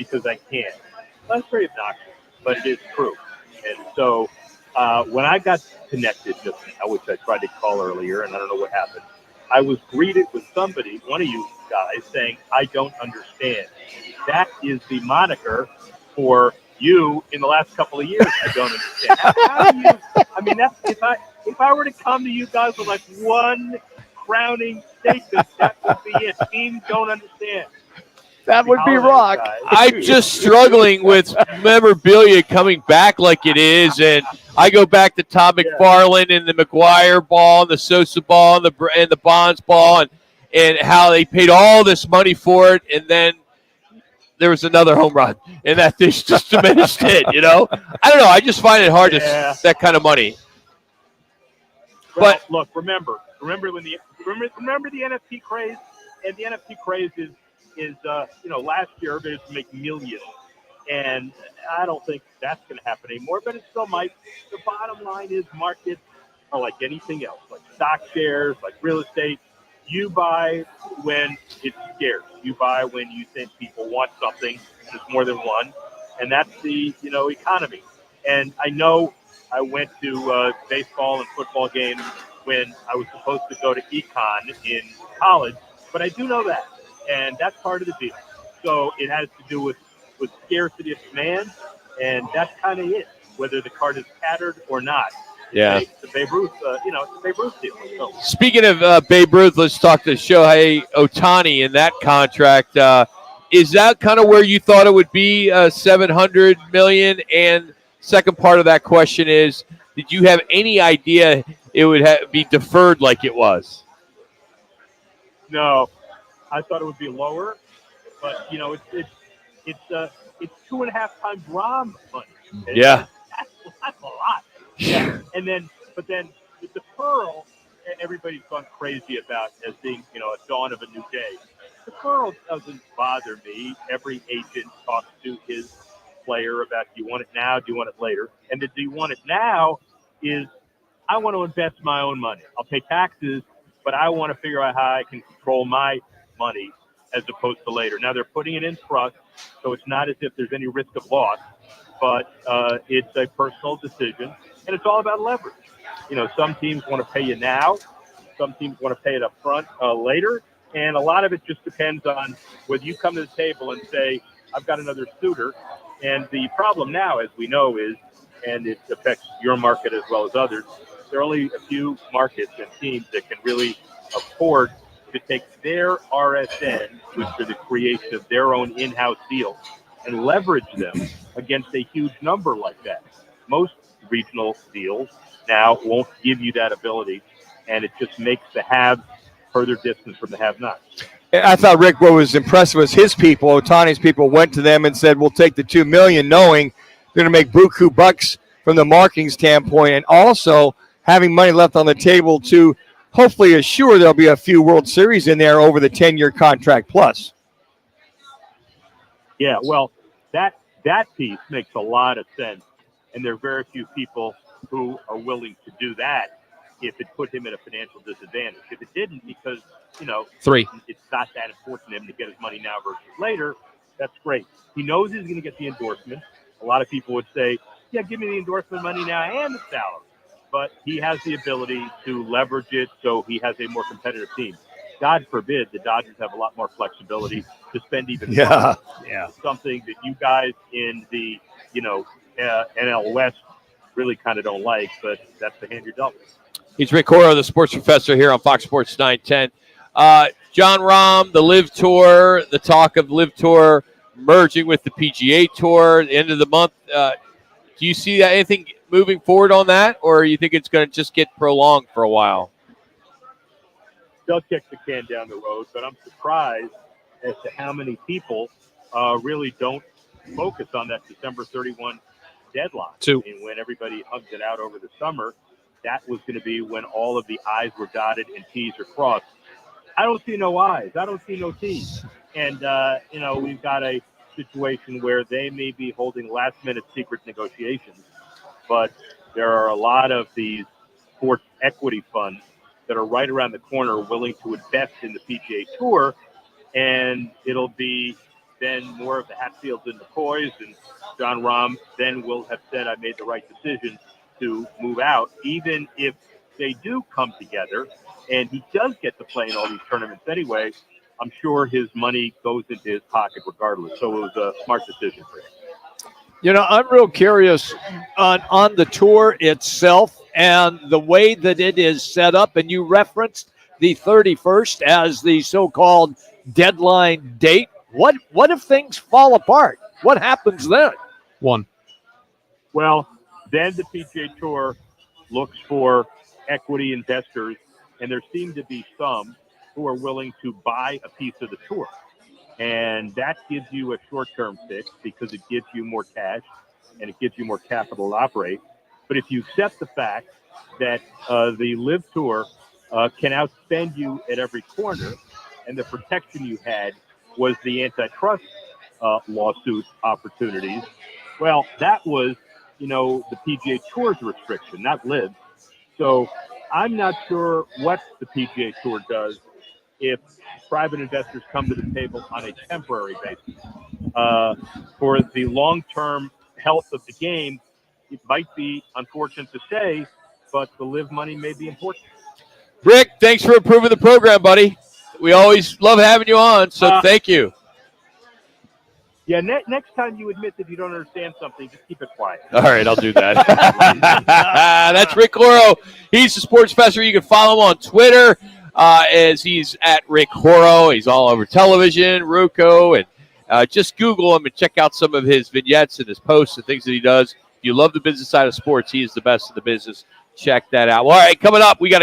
because I can. That's very obnoxious, but it is true. And so when I got connected just now, which I tried to call earlier, and I don't know what happened, I was greeted with somebody, one of you guys, saying, I don't understand. That is the moniker for you in the last couple of years. I don't understand. How do you? I mean, that's if I were to come to you guys with like one crowning statement, that would be it. Teams don't understand. That would be rock. I'm just struggling with memorabilia coming back like it is, and I go back to Tom McFarland and the McGuire ball, and the Sosa ball, and the Bonds ball, and how they paid all this money for it, and then there was another home run, and that just diminished it. I don't know. I just find it hard to that kind of money. Well, but look, remember when remember the NFT craze, and the NFT craze is last year everybody was making millions, and I don't think that's going to happen anymore, but it still might. The bottom line is markets are like anything else, like stock shares, like real estate. You buy when it's scarce. You buy when you think people want something, and there's more than one, and that's the economy. And I know I went to baseball and football games when I was supposed to go to econ in college, but I do know that. And that's part of the deal. So it has to do with scarcity of demand, and that's kind of it, whether the card is tattered or not. Yeah. It's the Babe Ruth, it's the Babe Ruth deal. So. Speaking of Babe Ruth, let's talk to Shohei Ohtani in that contract. Is that kind of where you thought it would be, $700 million? And second part of that question is, did you have any idea it would be deferred like it was? No. I thought it would be lower, but it's 2.5 times Rahm money. And yeah, that's a lot. Yeah, but then the deferral, everybody's gone crazy about as being a dawn of a new day. Deferral doesn't bother me. Every agent talks to his player about, do you want it now? Do you want it later? And the do you want it now is, I want to invest my own money. I'll pay taxes, but I want to figure out how I can control my money as opposed to later. Now they're putting it in trust, so it's not as if there's any risk of loss, but it's a personal decision, and it's all about leverage. Some teams want to pay you now, some teams want to pay it up front later, and a lot of it just depends on whether you come to the table and say, I've got another suitor. And the problem now, as we know, is, and it affects your market as well as others, there are only a few markets and teams that can really afford to take their RSN, which are the creation of their own in-house deals, and leverage them against a huge number like that. Most regional deals now won't give you that ability, and it just makes the haves further distance from the have-nots. I thought, Rick, what was impressive was his people, Ohtani's people, went to them and said, we'll take the $2 million, knowing they're going to make buku bucks from the marketing standpoint, and also having money left on the table to hopefully assure there'll be a few World Series in there over the 10-year contract plus. Yeah, well, that piece makes a lot of sense, and there are very few people who are willing to do that if it put him at a financial disadvantage. If it didn't, because, it's not that important to him to get his money now versus later, that's great. He knows he's going to get the endorsement. A lot of people would say, yeah, give me the endorsement money now and the salary. But he has the ability to leverage it so he has a more competitive team. God forbid the Dodgers have a lot more flexibility to spend even more. Yeah. Something that you guys in the, NL West really kind of don't like, but that's the hand you're dealt with. He's Rick Horrow, the sports professor here on Fox Sports 910. John Rahm, the LIV Tour, the talk of LIV Tour merging with the PGA Tour at the end of the month. Do you see anything moving forward on that, or you think it's going to just get prolonged for a while? They'll kick the can down the road, but I'm surprised as to how many people really don't focus on that December 31 deadline. Two. And when everybody hugs it out over the summer, that was going to be when all of the I's were dotted and T's are crossed. I don't see no I's. I don't see no T's. And, we've got a situation where they may be holding last-minute secret negotiations, but there are a lot of these sports equity funds that are right around the corner willing to invest in the PGA Tour, and it'll be been more of the Hatfields and McCoys, and John Rahm then will have said, I made the right decision to move out, even if they do come together and he does get to play in all these tournaments anyway. I'm sure his money goes into his pocket regardless. So it was a smart decision for him. You know, I'm real curious on the tour itself and the way that it is set up. And you referenced the 31st as the so-called deadline date. What if things fall apart? What happens then? Well, then the PGA Tour looks for equity investors, and there seem to be some who are willing to buy a piece of the tour. And that gives you a short-term fix because it gives you more cash and it gives you more capital to operate. But if you accept the fact that the LIV Tour can outspend you at every corner, and the protection you had was the antitrust lawsuit opportunities, well, that was, the PGA Tour's restriction, not LIV. So I'm not sure what the PGA Tour does if private investors come to the table on a temporary basis. For the long-term health of the game, it might be unfortunate to say, but the LIV money may be important. Rick, thanks for improving the program, buddy. We always love having you on, so thank you. Yeah, next time you admit that you don't understand something, just keep it quiet. All right, I'll do that. That's Rick Horrow. He's the sports professor. You can follow him on Twitter as he's at Rick Horrow. He's all over television, Roku, and just Google him and check out some of his vignettes and his posts and things that he does. If you love the business side of sports, he is the best in the business. Check that out. Well, all right, coming up, we got